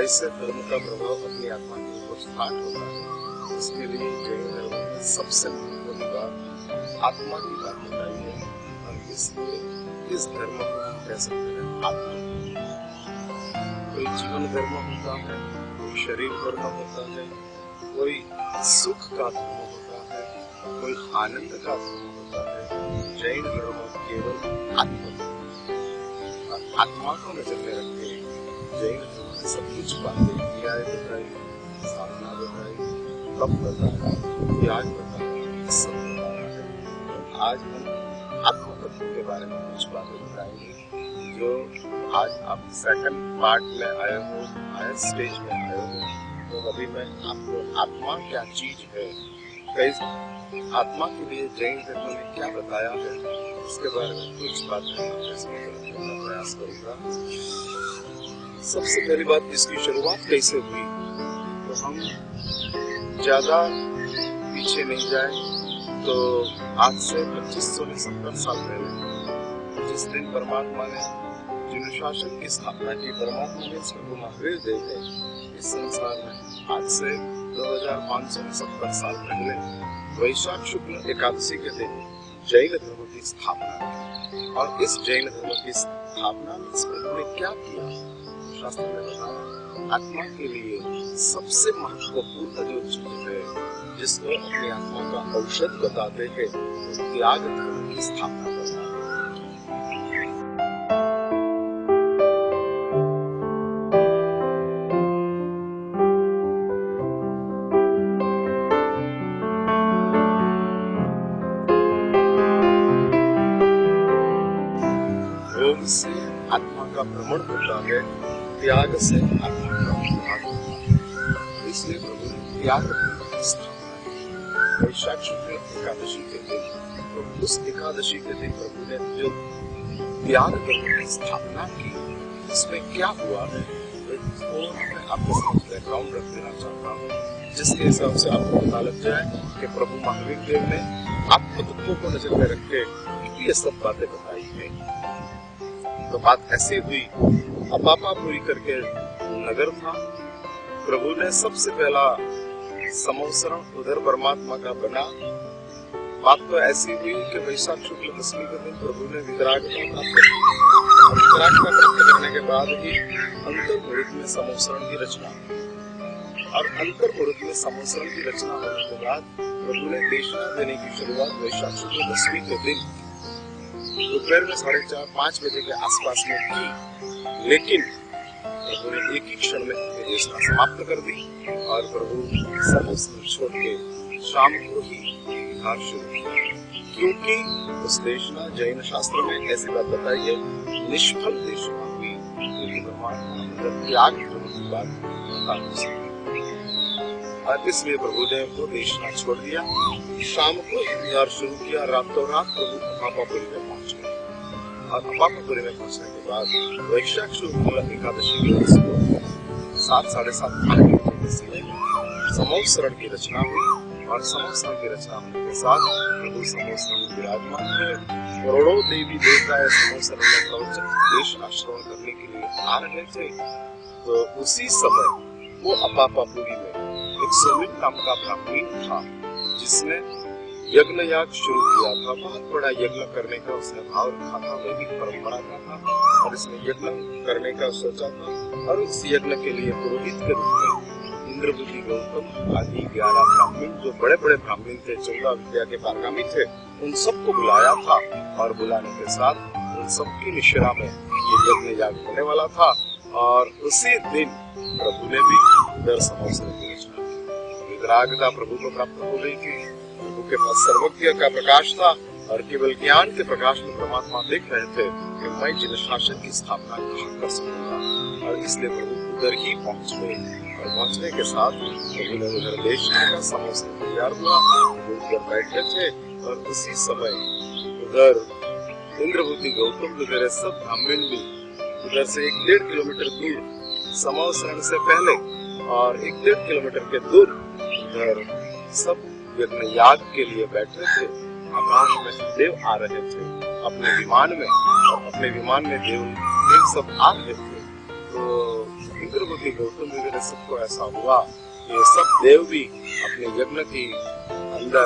कैसे धर्म का प्रभाव अपनी आत्मा के ऊपर स्टार्ट होता है, इसके लिए जैन धर्म में सबसे महत्वपूर्ण बात आत्मा की बात बताई है। और इसलिए इस धर्म को हम कह सकते हैं आत्मा। कोई जीवन धर्म होता है, कोई शरीर धर्म होता है, कोई सुख का धर्म होता है, कोई आनंद का धर्म होता है। जैन धर्म केवल आत्मा को नजर में रखते जैन धर्म ने सब कुछ बातें न्याय बताई, साधना बताई, तप बताया, त्याग बताया, सब बताया है। आज हम आत्म तत्व के बारे में कुछ बातें बताएंगे जो आज आप सेकंड पार्ट में आए हो, हायर स्टेज में आए हो। तो अभी मैं आपको आत्मा क्या चीज है, कैसे आत्मा के लिए जैन धर्म ने क्या बताया है, इसके बारे में कुछ बातें करने का प्रयास करूंगा। सबसे पहली बात, इसकी शुरुआत कैसे हुई, तो हम ज्यादा पीछे नहीं जाए तो आज से 2570 साल पहले जिस दिन परमात्मा ने अनुशासन की स्थापना की, परमात्मा ने सबको महावीर देव ने इस संसार में आज से 2570 साल पहले वैशाख शुक्ल एकादशी के दिन जैन धर्म की स्थापना की। और इस जैन धर्म की स्थापना में प्रभु ने क्या किया, शास्त्र में बताया आत्मा के लिए सबसे महत्वपूर्ण जो चीज है, जिसको अपनी आत्मा का औषध बताते हैं, त्याग धर्म की स्थापना करना। योग से आत्मा का भ्रमण होता है, त्याग से आत्मा का विभाग होता है। इसलिए प्रभु ने त्याग की स्थापना की वैशाख शुक्ल एकादशी के दिन। तो उस एकादशी के दिन प्रभु ने जो त्याग की स्थापना की, इसमें क्या हुआ है तो मैं आपके साथ बैकग्राउंड रख देना चाहता हूँ, जिसके हिसाब से आपको पता लग जाए कि प्रभु महावीर देव ने आत्म तत्व को नजर में रख के ये सब बातें बताई है। तो बात ऐसी हुई, अपापापुरी करके नगर था, प्रभु ने सबसे पहला समवसरण उधर परमात्मा का बना। बात तो ऐसी हुई कि वैशाख शुक्ल दशमी के दिन प्रभु ने वितरागता प्राप्त की। वितरागता प्राप्त करने के बाद ही अंतर्मुहूर्त में समवसरण की रचना, और अंतर्मुहूर्त में समवसरण की रचना होने के बाद प्रभु ने देशना देने की शुरुआत वैशाख शुक्ल दशमी के दिन दोपहर में 4:30-5 बजे के आसपास में की। लेकिन प्रभु ने एक ही क्षण में देशना समाप्त कर दी और प्रभु समवसरण छोड़ के शाम को ही विहार शुरू किया, क्योंकि उस देशना जैन शास्त्र में ऐसी बात बताई है, निष्फल देशना हुई, क्योंकि परमात्मा त्याग की बात बता नहीं सकती। और इसलिए प्रभु ने वो देशना छोड़ दिया, शाम को विहार शुरू किया। रातों रात प्रभु अपापापुरी में पहुंच गए। और अपापापुरी में पहुंचने के बाद वैशाख शुक्ल एकादशी के दिन को 7-7:30 समवसरण की रचना हुई। और समवसरण की रचना होने के साथ प्रभु समवसरण विराजमान हुए। करोड़ों देवी देवता समवसरण में प्रवचन देश आश्रवण करने के लिए आ रहे थे। तो उसी समय वो अपापापुरी में एक सुमित नाम का ब्राह्मण था, जिसने यज्ञ याग शुरू किया था। बहुत बड़ा यज्ञ करने का उसने भाव रखा था, वैदिक परंपरा का था, और इसने यज्ञ करने का सोचा था। और उस यज्ञ के लिए पुरोहित के रूप में इंद्रबुद्धि गौतम आदि 11 ब्राह्मण, जो बड़े बड़े ब्राह्मण थे, 14 विद्या के पारगामी थे, उन सबको बुलाया था। और बुलाने के साथ उन सबकी निश्रा में ये यज्ञ याग होने वाला था। और उसी दिन प्रभु ने भी उधर समवसरण की रचना की। वितरागता प्रभु को प्राप्त हो गई थी। प्रभु के पास सर्वज्ञ का प्रकाश था, और केवल ज्ञान के प्रकाश में परमात्मा देख रहे थे कि मैं जिन शासन की स्थापना कर सकूंगा। और इसलिए प्रभु उधर ही पहुंच गए। और पहुंचने के साथ प्रभु ने उधर देशना का समवसरण तैयार हुआ। उधर बैठे थे, और उसी समय उधर इंद्रबुद्धि गौतम वगैरह सब ब्राह्मण भी उधर से 1-1.5 किलोमीटर दूर समवसरण से पहले, और 1-1.5 किलोमीटर के दूर उधर सब यज्ञ याग के लिए बैठे थे। आकाश में देव आ रहे थे अपने विमान में, और अपने विमान में देव सब आ रहे थे। तो इंद्रवती गौतम वगैरह सबको ऐसा हुआ, ये सब देव भी अपने यज्ञ के अंदर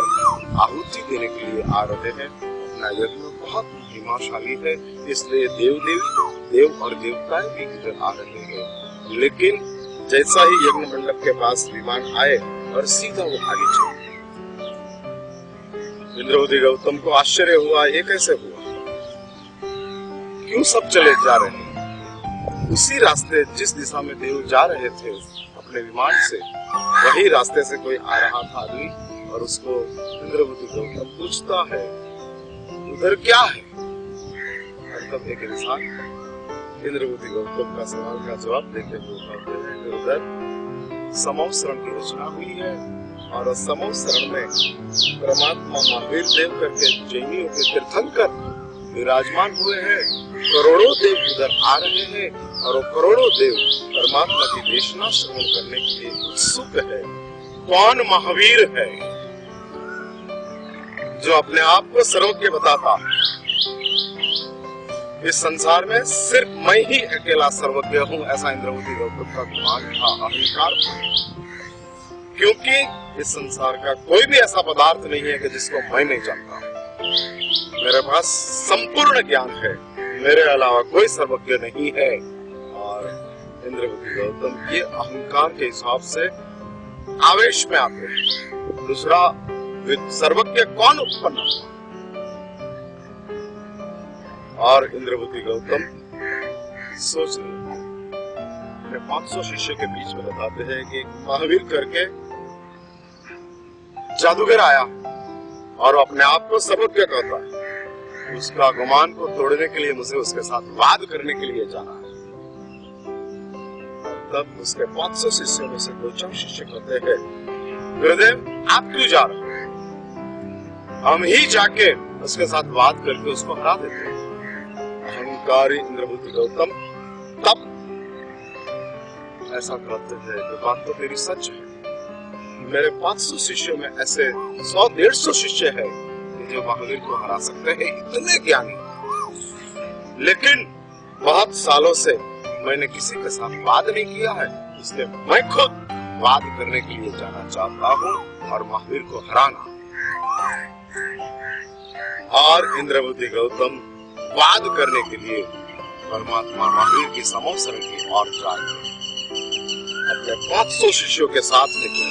आहुति देने के लिए आ रहे हैं। अपना यज्ञ बहुत महिमाशाली है, इसलिए देव और देवताएं भी इधर आ रहे हैं। लेकिन जैसा ही यज्ञ मंडप के पास विमान आए और सीधा वो आगे चले, इंद्रवती गौतम को आश्चर्य हुआ, ये कैसे हुआ, क्यों सब चले जा रहे हैं। उसी रास्ते जिस दिशा में देव जा रहे थे अपने विमान से, वही रास्ते से कोई आ रहा था आदमी, और उसको इंद्रवती गौतम पूछता है उधर क्या है। और तब एक इंसान इंद्रवती गौतम का सवाल का जवाब देते हुए कहते हैं कि उधर समूह शरण की रचना हुई है, और समूह शरण में परमात्मा महावीर देव करके जैनियों के तीर्थंकर विराजमान हुए हैं। करोड़ों देव उधर आ रहे हैं, और वो करोड़ों देव परमात्मा की देशना श्रवण करने के लिए उत्सुक है। कौन महावीर है जो अपने आप को सर्वज्ञ बताता है? इस संसार में सिर्फ मैं ही अकेला सर्वज्ञ हूँ, ऐसा इंद्रवती गौतम का गुमान था, अहंकार था। क्योंकि इस संसार का कोई भी ऐसा पदार्थ नहीं है कि जिसको मैं नहीं जानता। मेरे पास संपूर्ण ज्ञान है, मेरे अलावा कोई सर्वज्ञ नहीं है। और इंद्रवती गौतम ये अहंकार के हिसाब से आवेश में आते हैं। दूसरा, सर्वज्ञ कौन उत्पन्न हुआ? और इंद्रवती गौतम सोच रहे, अपने 500 शिष्य के बीच में बताते हैं कि महावीर करके जादूगर आया और अपने आप को सर्वज्ञ कहता है। उसका गुमान को तोड़ने के लिए मुझे उसके साथ वाद करने के लिए जाना है। तब उसके 500 शिष्यों में से 2-4 शिष्य कहते हैं, गुरुदेव आप क्यों जा रहे हैं? हम ही जाके उसके साथ वाद करके उसको हरा देते हैं। अहंकारी इंद्रवती गौतम तब ऐसा कहते हैं कि बात तो तेरी सच है, मेरे 500 शिष्यों में ऐसे 100-150 शिष्य है जो महावीर को हरा सकते हैं, इतने ज्ञानी। लेकिन बहुत सालों से मैंने किसी के साथ वाद नहीं किया है, इसलिए मैं खुद वाद करने के लिए जाना चाहता हूँ और महावीर को हराना। और इंद्रवती गौतम वाद करने के लिए परमात्मा महावीर की समूह शरण की ओर जाए, अपने 500 शिष्यों के साथ निकले,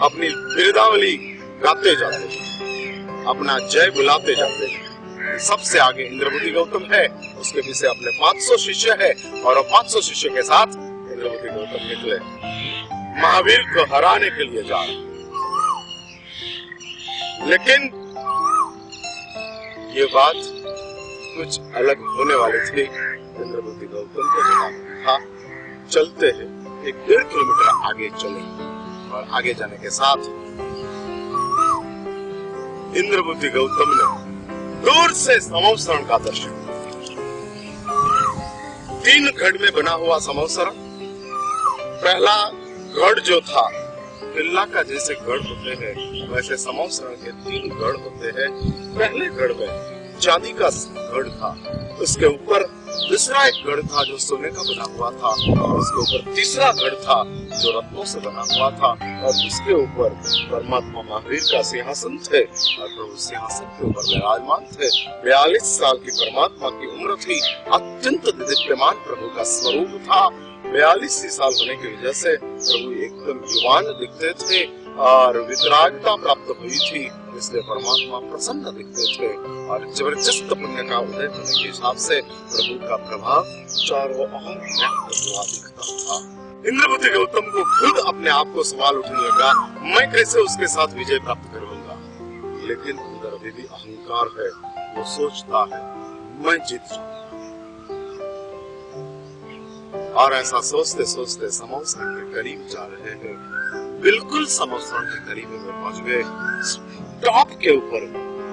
अपनी बिरदावली गाते जाते, अपना जय बुलाते जाते। सबसे आगे इंद्रवती गौतम है, उसके पीछे अपने 500 शिष्य है, और 500 शिष्य के साथ इंद्रवती गौतम निकले, महावीर को हराने के लिए जा रहे। लेकिन ये बात कुछ अलग होने वाली थी। इंद्रवती गौतम को था चलते हैं, 1-1.5 किलोमीटर आगे चले, और आगे जाने के साथ इंद्रवती गौतम ने दूर से समूह शरण का दर्शन। 3 गढ़ में बना हुआ समूह शरण। पहला गढ़ जो था किला का जैसे गढ़ होते हैं, वैसे समूह शरण के 3 गढ़ होते हैं। पहले गढ़ में चांदी का गढ़ था, उसके ऊपर दूसरा एक गढ़ था जो सोने का बना हुआ था, और उसके ऊपर तीसरा गढ़ था जो रत्नों से बना हुआ था, और उसके ऊपर परमात्मा महावीर का सिंहासन थे, और प्रभु सिंहासन के ऊपर विराजमान थे। 42 साल की परमात्मा की उम्र थी, अत्यंत दीप्यमान प्रभु का स्वरूप था। 42 साल होने की वजह से प्रभु एकदम युवान दिखते थे, और वितरागता प्राप्त हुई थी, इसलिए परमात्मा प्रसन्न दिखते थे, और जबरदस्त पुण्य का उदय होने के हिसाब से प्रभु का प्रभाव चारों ओर व्याप्त हुआ दिखता था। इंद्रवती गौतम को खुद अपने आप को सवाल उठने लगा, मैं कैसे उसके साथ विजय प्राप्त करूंगा। लेकिन अंदर अभी भी अहंकार है, वो सोचता है मैं जीत जाऊंगा। और ऐसा सोचते सोचते समूह शरण के करीब जा रहे हैं। बिल्कुल समूह शरण के करीब में पहुंच गए। टॉप के ऊपर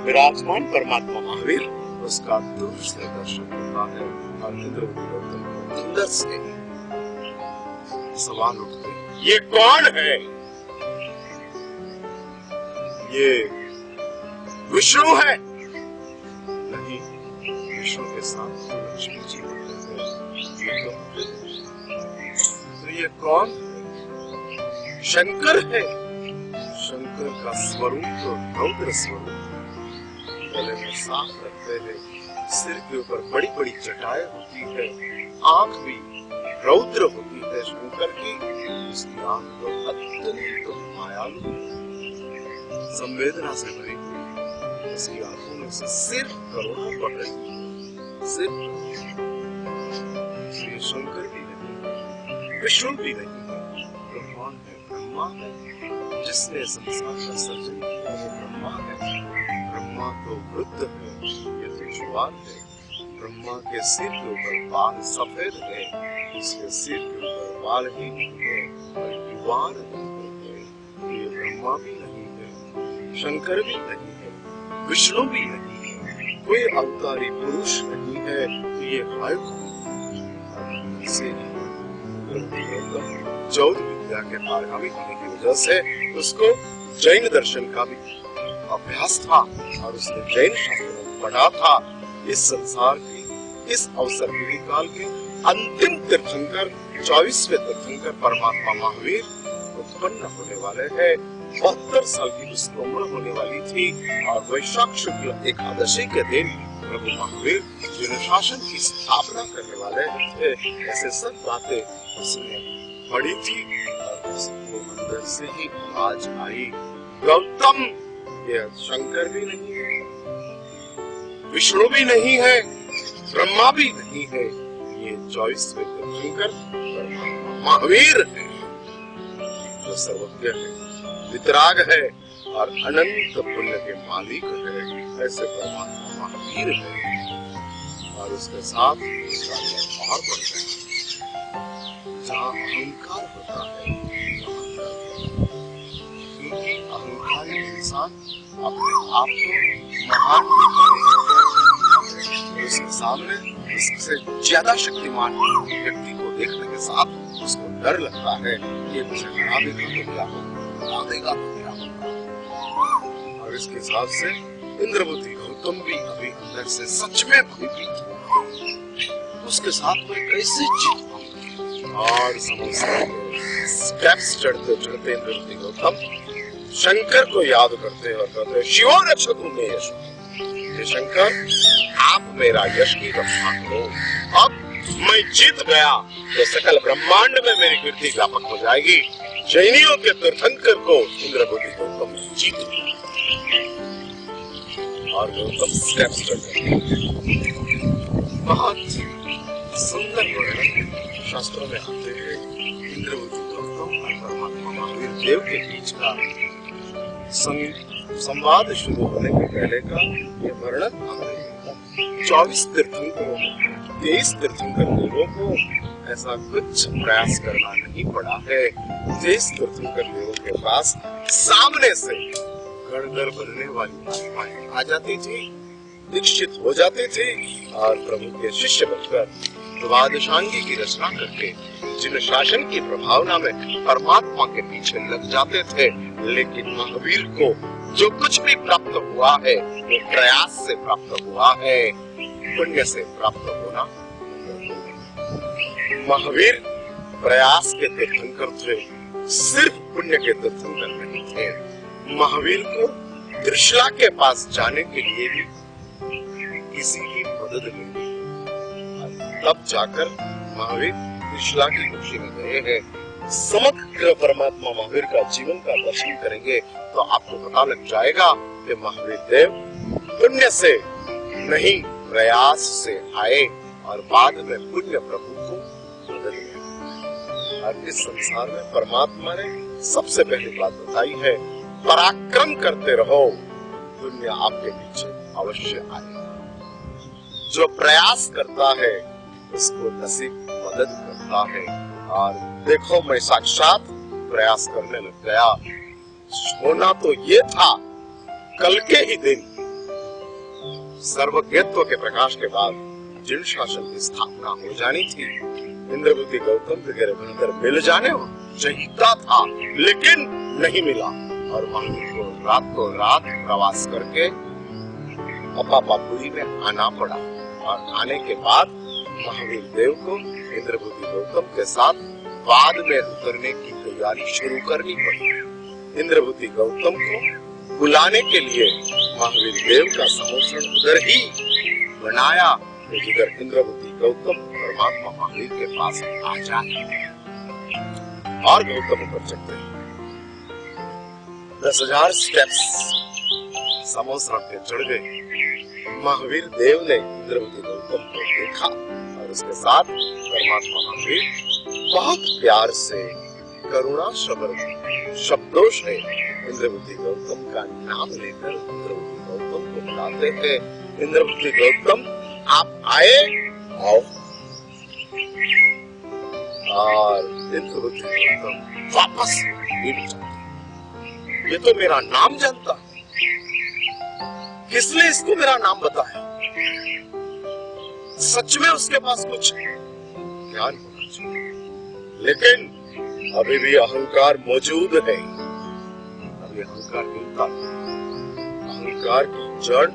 विराजमान परमात्मा महावीर, उसका दूर से दर्शन होता है, और इंद्रवती गौतम अंदर से सवाल उठते, ये कौन है? ये विष्णु है? नहीं, विष्णु के साथ लक्ष्मी जी होते हैं। तो ये कौन है? शंकर है। शंकर का स्वरूप तो रौद्र स्वरूप, गले में सांप रखते हैं, सिर के ऊपर बड़ी बड़ी जटाएं होती है, आंख भी रौद्र होती है शंकर की। उसकी आंख तो अत्यंत मायालु, संवेदना से भरी हुई। उसकी आंखों में से सिर्फ करुणा बढ़ रही है, सिर्फ। ये शंकर भी नहीं, विष्णु भी नहीं है, तो कौन है? ब्रह्मा है। जिसने संसार का सर्जन किया वो ब्रह्मा है। ब्रह्मा तो वृद्ध है, ये तो जुवान है। ब्रह्मा के सिर के ऊपर बाल सफेद है, इसके सिर के ऊपर बाल ही नहीं है और युवान है। ये ब्रह्मा भी नहीं है, शंकर भी नहीं है, विष्णु भी नहीं है, कोई अवतारी पुरुष नहीं है। तो ये है से चौथ विद्या के पारंगत होने की वजह से उसको जैन दर्शन का भी अभ्यास था और उसने जैन शास्त्रों पढ़ा था। इस संसार की, इस अवसर काल के अंतिम तीर्थंकर, 24वें तीर्थंकर परमात्मा महावीर उत्पन्न होने वाले हैं। 72 साल की उसकी उम्र होने वाली थी और वैशाख शुक्ल एकादशी के दिन प्रभु महावीर जिन शासन की स्थापना करने वाले थे। ऐसे सब बातें उसने पढ़ी थी और उसको अंदर से ही आवाज आई, गौतम ये शंकर भी नहीं है, विष्णु भी नहीं है, ब्रह्मा भी नहीं है, ये 24वें तीर्थंकर महावीर है, जो सर्वज्ञ है, वितराग है और अनंत पुण्य के मालिक है। ऐसे परमात्मा महावीर है और उसके साथ उसका और बढ़ गया। जहाँ अहंकार होता है, क्योंकि अहंकारी इंसान अपने आप को महान दिखाता है, उसके सामने उससे ज्यादा शक्तिमान व्यक्ति को देखने के साथ उसको डर लगता है कि मुझे हरा देगा तो क्या होगा, हरा देगा तो क्या होगा। और इसके हिसाब से इंद्रवती गौतम भी अभी अंदर से सच में भयभीत हुआ, उसके साथ मैं कैसे जीत पाऊंगा। और स्टेप्स चढ़ते चढ़ते इंद्रवती गौतम शंकर को याद करते और कहते, शिवो रक्षतु मे यश, हे शंकर आप मेरा यश की रक्षा करो। अब मैं जीत गया तो सकल ब्रह्मांड में मेरी कीर्ति व्यापक हो जाएगी। जैनियों के तीर्थंकर को इंद्रवती गौतम जीत लिया और गौतम स्टेप्स चढ़ते। बहुत सुंदर वर्णन शास्त्रों में आते हैं इंद्रवती गौतम और परमात्मा महावीर देव के बीच का संवाद शुरू होने के पहले का ये वर्णन आता है। 24 तीर्थंकरों को, 23 तीर्थंकर देवों को ऐसा कुछ प्रयास करना नहीं पड़ा है। 23 तीर्थंकर देवों के पास सामने से गड़गड़ बनने वाली आत्माएं आ जाती थी, दीक्षित हो जाती थी और प्रभु के शिष्य बनकर द्वादशांगी की रचना करके जिन शासन की प्रभावना में परमात्मा के पीछे लग जाते थे। लेकिन महावीर को जो कुछ भी प्राप्त हुआ है वो प्रयास से प्राप्त हुआ है, पुण्य से प्राप्त होना। महावीर प्रयास के तीर्थंकर थे, सिर्फ पुण्य के तीर्थंकर नहीं थे। महावीर को त्रिशला के पास जाने के लिए भी किसी की मदद मिली, तब जाकर महावीर त्रिशला की खुशी में गए हैं। समग्र परमात्मा महावीर का जीवन का दर्शन करेंगे तो आपको पता लग जाएगा कि महावीर देव पुण्य से नहीं प्रयास से आए और बाद में पुण्य प्रभु को बदल गए। और इस संसार में परमात्मा ने सबसे पहली बात बताई है, पराक्रम करते रहो, पुण्य आपके पीछे अवश्य आएगा। जो प्रयास करता है उसको नसीब मदद करता है। और देखो मैं साक्षात प्रयास करने लग गया। होना तो ये था कल के ही दिन सर्वज्ञत्व के प्रकाश के बाद जिन शासन की स्थापना हो जानी थी, इंद्रवती गौतम वगैरह बनकर मिल जाने चाहिए था, लेकिन नहीं मिला। और महावीर को रात प्रवास करके अपापापुरी में आना पड़ा और आने के बाद महावीर देव को इंद्रभूति गौतम के साथ बाद में उतरने की तैयारी शुरू करनी पड़ी। इंद्रभूति गौतम को बुलाने के लिए महावीर देव का समोषण उधर ही बनाया जिधर इंद्रभूति गौतम परमात्मा महावीर के पास आ जाए और गौतम ऊपर चढ़ते 10,000 स्टेप्स समोषण पे चढ़ गए। महावीर देव ने इंद्रभूति गौतम को देखा और उसके साथ परमात्मा महावीर बहुत प्यार से करुणा शब्दों से इंद्रभूति गौतम का नाम लेकर इंद्रभूति गौतम को बुलाते हैं। इंद्रभूति गौतम आप आए आओ। और इंद्रभूति गौतम वापस ये तो मेरा नाम जानता है, किसने इसको मेरा नाम बताया? सच में उसके पास कुछ ज्ञान होना चाहिए, लेकिन अभी भी अहंकार मौजूद है। अभी अहंकार मिलता है। अहंकार की जड़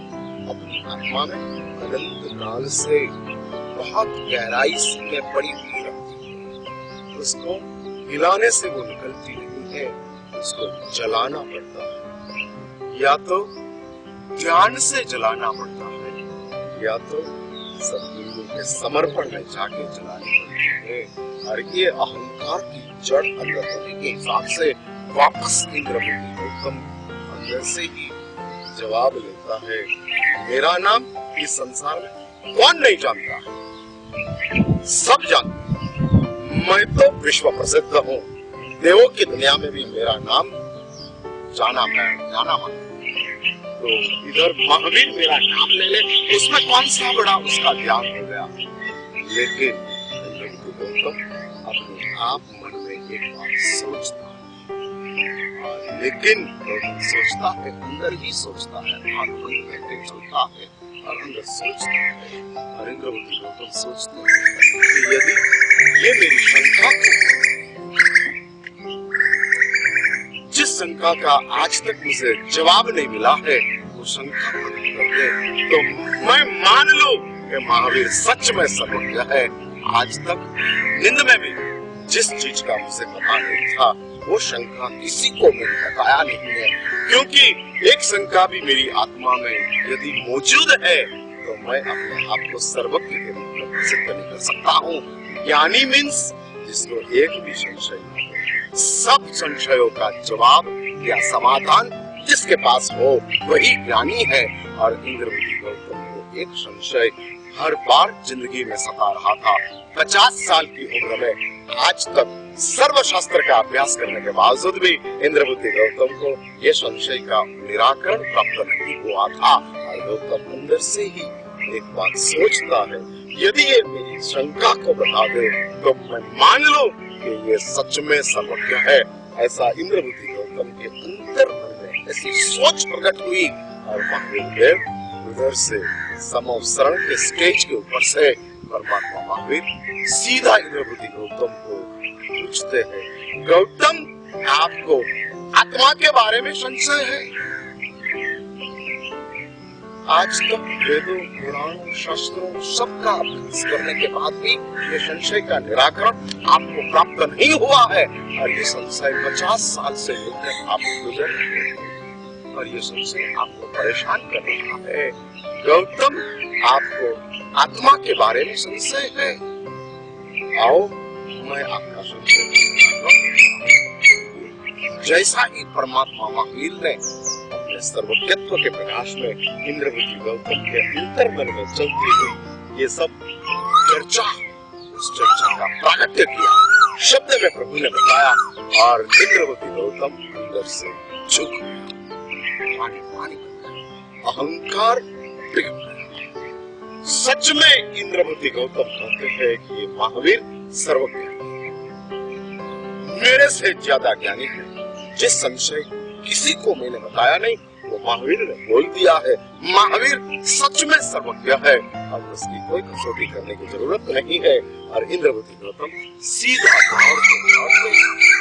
अपनी आत्मा में अनंत काल से बहुत गहराई में पड़ी हुई रहती है। उसको हिलाने से वो निकलती नहीं है, उसको जलाना पड़ता है। या तो ध्यान से जलाना पड़ता है या तो सद्गुरु के समर्पण में जाके जलानी पड़ती है। और ये अहंकार की जड़ अंदर होने के हिसाब से वापस इंद्रभूति गौतम अंदर से ही जवाब लेता है, मेरा नाम इस संसार में कौन नहीं जानता है? सब जानते हैं। मैं तो विश्व प्रसिद्ध हूँ। देवों की दुनिया में भी मेरा नाम जाना माना। तो इधर महावीर मेरा नाम ले ले, उसमें कौन सा बड़ा उसका ज्ञान हो गया। लेकिन इंद्रभूति गौतम अपने आप मन में एक बात सोचता है, लेकिन गौतम सोचता है, अंदर ही सोचता है, आंख बंद करके चलता है और अंदर सोचता है। और इंद्रभूति गौतम सोचता है कि यदि ये मेरी शंका को, जिस शंका का आज तक मुझे जवाब नहीं मिला है, वो शंका प्रकट कर दे तो मैं मान लूं कि महावीर सच में सर्वज्ञ है। आज तक नींद में भी जिस चीज का मुझे पता नहीं था वो शंका किसी को मैंने बताया नहीं है, क्योंकि एक शंका भी मेरी आत्मा में यदि मौजूद है तो मैं अपने आप को सर्वज्ञ के रूप में प्रसिद्ध नहीं कर सकता हूँ। ज्ञानी मीन्स जिसको एक भी संशय नहीं, सब संशयों का जवाब या समाधान जिसके पास हो वही ज्ञानी है। और इंद्रभूति गौतम को एक संशय हर बार जिंदगी में सता रहा था। 50 साल की उम्र में आज तक सर्वशास्त्र का अभ्यास करने के बावजूद भी इंद्रभूति गौतम को यह संशय का निराकरण प्राप्त नहीं हुआ था। और गौतम अंदर से ही एक बात सोचता है, यदि ये मेरी शंका को बता दे तो मैं मान लूं कि ये सच में सर्वज्ञ है। ऐसा इंद्रभूति गौतम के अंतर मन में ऐसी सोच प्रकट हुई। और महावीर देव उधर से समोसरण के स्टेज के ऊपर से परमात्मा महावीर सीधा इंद्रभूति गौतम को पूछते हैं, गौतम आपको आत्मा के बारे में संशय है? आज तक वेदों, पुराणों, शास्त्रों सबका अभ्यास करने के बाद भी ये संशय का निराकरण आपको प्राप्त नहीं हुआ है। और ये संशय 50 साल से लेकर आप गुजर रहे हैं और ये संशय आपको परेशान कर रहा है। गौतम आपको आत्मा के बारे में संशय है, आओ मैं आपका संशय। जैसा ही परमात्मा महावीर ने अपने सर्वज्ञत्व के प्रकाश में इंद्रभूति गौतम के अंतर मन में चलती हुई ये सब चर्चा, उस चर्चा का प्रागट्य किया, शब्द में प्रभु ने बताया और इंद्रभूति गौतम अंदर से झुक पानी अहंकार पिघल गया। सच में इंद्रभूति गौतम कहते हैं कि ये महावीर सर्वज्ञ मेरे से ज्यादा ज्ञानी है। जिस संशय किसी को मैंने बताया नहीं वो महावीर ने बोल दिया है। महावीर सच में सर्वज्ञ है और उसकी कोई कसौटी करने की जरूरत नहीं है। और इंद्रभूति गौतम सीधा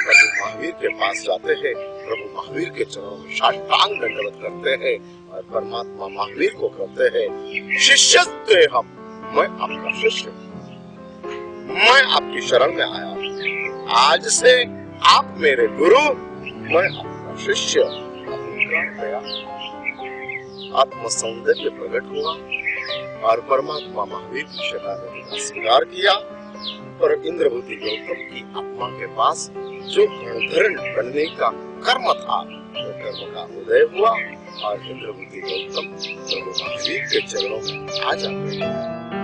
प्रभु महावीर के पास जाते हैं, प्रभु महावीर के चरणों में साष्टांग दंडवत करते हैं और परमात्मा महावीर को कहते हैं, शिष्य हम, मैं आपका शिष्य। मैं आपकी शरण में आया। आज से आप मेरे गुरु, मैं आपका शिष्य। अहंकार गया, आत्म सौंदर्य प्रकट हुआ और परमात्मा महावीर की शरणागति का स्वीकार किया। पर इंद्रभूति गौतम की आत्मा के पास जो गणधरण बनने का कर्म था, वो कर्म का उदय हुआ और इंद्रभूति गौतम प्रभु महावीर के चरणों में आ जाते हैं।